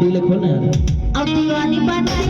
दिल खोल ना यार। अब दीवानी बनाई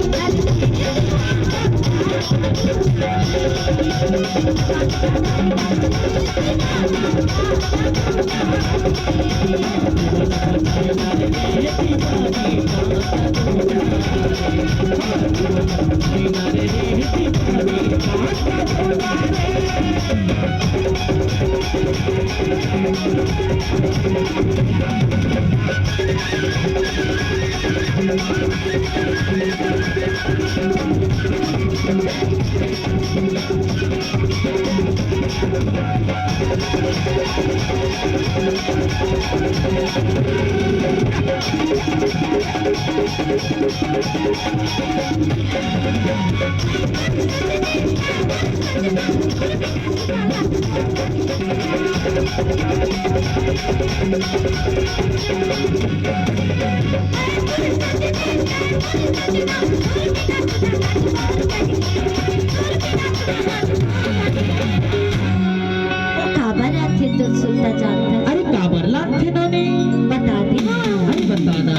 काबर आथे तो सुनता जानता है। अरे काबर लात थे नानी बता दे। अरे बता ना।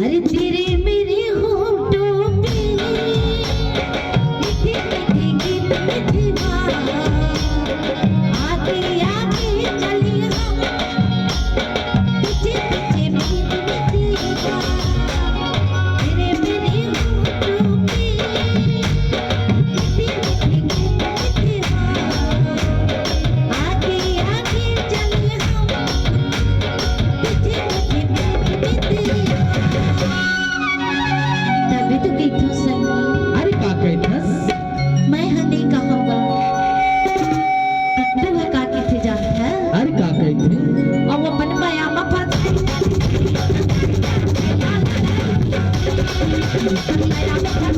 अरे तेरे मेरे होठों पे मीठी मीठी गीत मीठी बात आगे आगे चली हम पीछे पीछे मीठी मीठी बात तेरे मेरे होठों पे मीठी मीठी गीत मीठी बात आगे आगे चली हम पीछे पीछे मीठी मीठी तभी तो गई थी संगी। अरे का कहथस? मैं हने कहूँगा तू है का के थे जानता है। अरे का कहथे? और वो अपन माया में फंस गई। माया में फंस